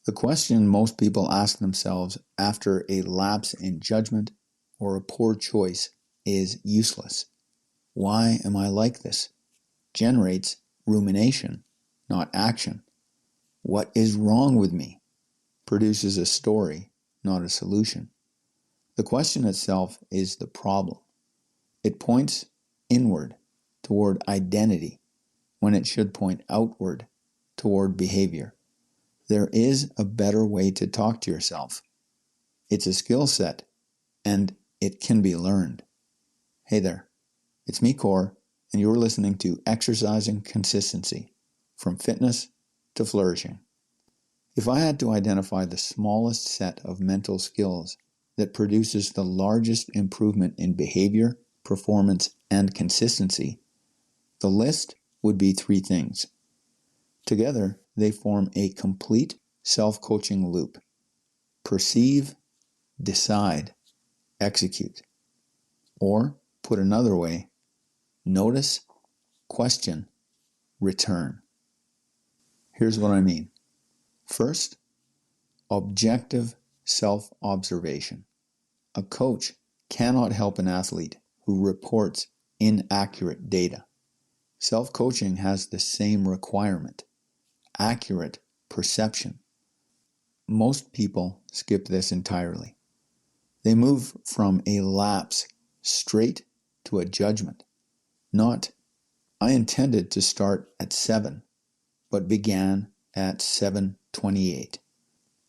The question most people ask themselves after a lapse in judgment or a poor choice is useless. Why am I like this? Generates rumination, not action. What is wrong with me? Produces a story, not a solution. The question itself is the problem. It points inward toward identity when it should point outward toward behavior. There is a better way to talk to yourself. It's a skill set, and it can be learned. Hey there, it's me, Core, and you're listening to Exercising Consistency, from fitness to flourishing. If I had to identify the smallest set of mental skills that produces the largest improvement in behavior, performance, and consistency, the list would be 3 things. Together, they form a complete self-coaching loop. Perceive, decide, execute. Or, put another way, notice, question, return. Here's what I mean. First, objective self-observation. A coach cannot help an athlete who reports inaccurate data. Self-coaching has the same requirement, accurate perception. Most people skip this entirely. They move from a lapse straight to a judgment. Not, I intended to start at 7, but began at 7:28.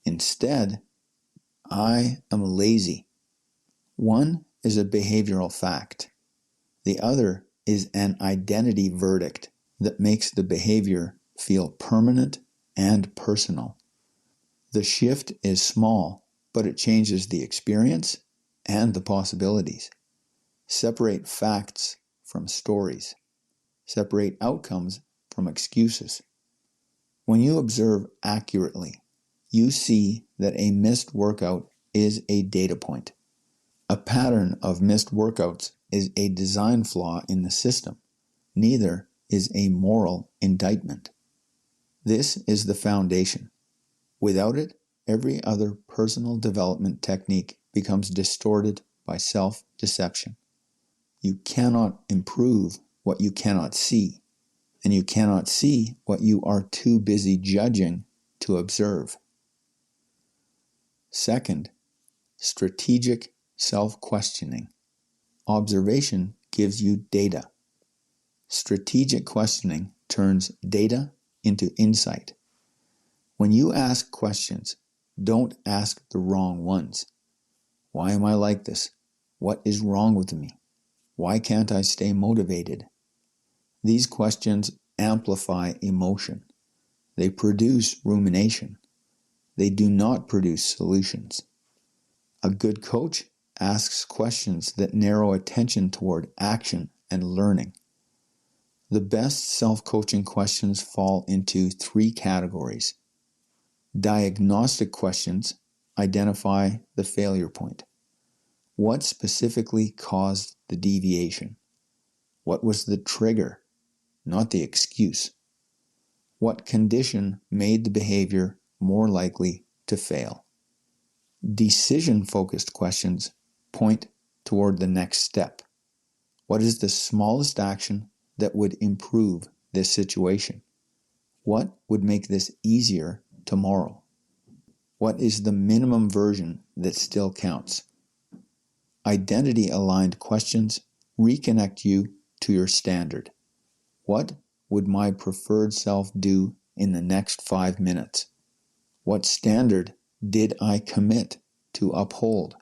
Instead, I am lazy. One is a behavioral fact. The other is an identity verdict that makes the behavior feel permanent and personal. The shift is small, but it changes the experience and the possibilities. Separate facts from stories. Separate outcomes from excuses. When you observe accurately, you see that a missed workout is a data point. A pattern of missed workouts is a design flaw in the system. Neither is a moral indictment. This is the foundation. Without it, every other personal development technique becomes distorted by self-deception. You cannot improve what you cannot see, and you cannot see what you are too busy judging to observe. Second, strategic self-questioning. Observation gives you data. Strategic questioning turns data into insight. When you ask questions, don't ask the wrong ones. Why am I like this? What is wrong with me? Why can't I stay motivated? These questions amplify emotion. They produce rumination. They do not produce solutions. A good coach asks questions that narrow attention toward action and learning. The best self-coaching questions fall into 3 categories. Diagnostic questions identify the failure point. What specifically caused the deviation? What was the trigger, not the excuse? What condition made the behavior more likely to fail? Decision-focused questions point toward the next step. What is the smallest action that would improve this situation? What would make this easier tomorrow? What is the minimum version that still counts? Identity-aligned questions reconnect you to your standard. What would my preferred self do in the next 5 minutes? What standard did I commit to uphold?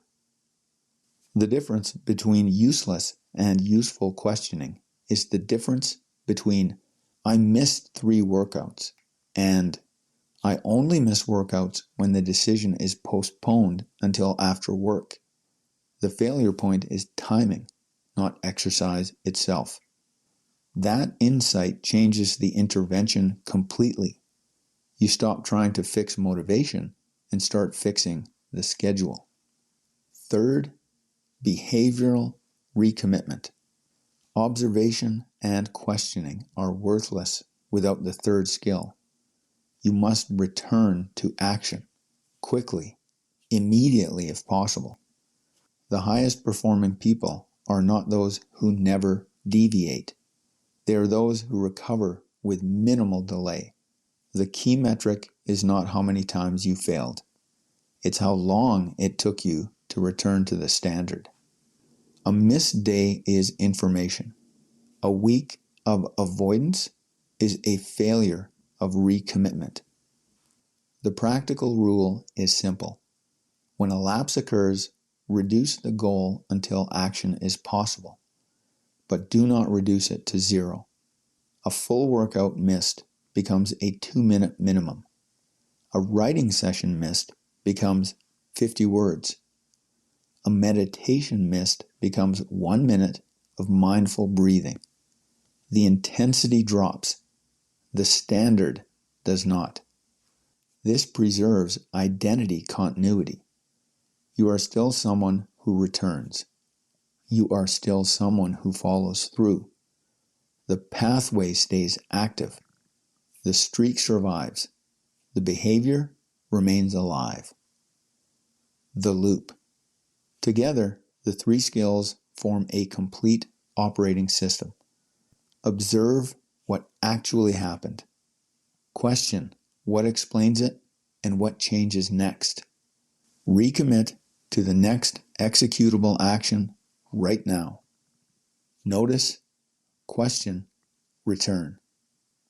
The difference between useless and useful questioning is the difference between I missed 3 workouts and I only miss workouts when the decision is postponed until after work. The failure point is timing, not exercise itself. That insight changes the intervention completely. You stop trying to fix motivation and start fixing the schedule. Third, behavioral recommitment. Observation and questioning are worthless without the third skill. You must return to action quickly, immediately if possible. The highest performing people are not those who never deviate. They are those who recover with minimal delay. The key metric is not how many times you failed. It's how long it took you to return to the standard. A missed day is information. A week of avoidance is a failure of recommitment. The practical rule is simple. When a lapse occurs, reduce the goal until action is possible, but do not reduce it to zero. A full workout missed becomes a 2-minute minimum. A writing session missed becomes 50 words. A meditation missed becomes 1 minute of mindful breathing. The intensity drops. The standard does not. This preserves identity continuity. You are still someone who returns. You are still someone who follows through. The pathway stays active. The streak survives. The behavior remains alive. The loop. Together, the 3 skills form a complete operating system. Observe what actually happened. Question what explains it and what changes next. Recommit to the next executable action right now. Notice, question, return.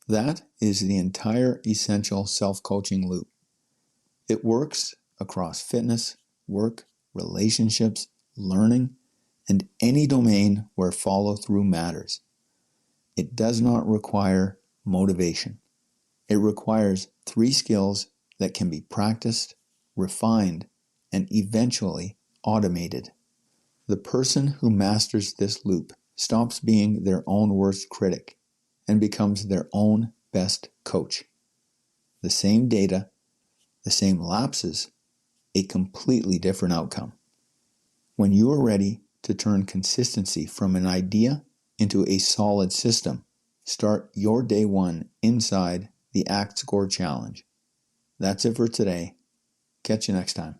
That is the entire essential self-coaching loop. It works across fitness, work, relationships, learning, and any domain where follow-through matters. It does not require motivation. It requires 3 skills that can be practiced, refined, and eventually automated. The person who masters this loop stops being their own worst critic and becomes their own best coach. The same data, the same lapses, a completely different outcome. When you are ready to turn consistency from an idea into a solid system, start your day 1 inside the Act Score Challenge. That's it for today. Catch you next time.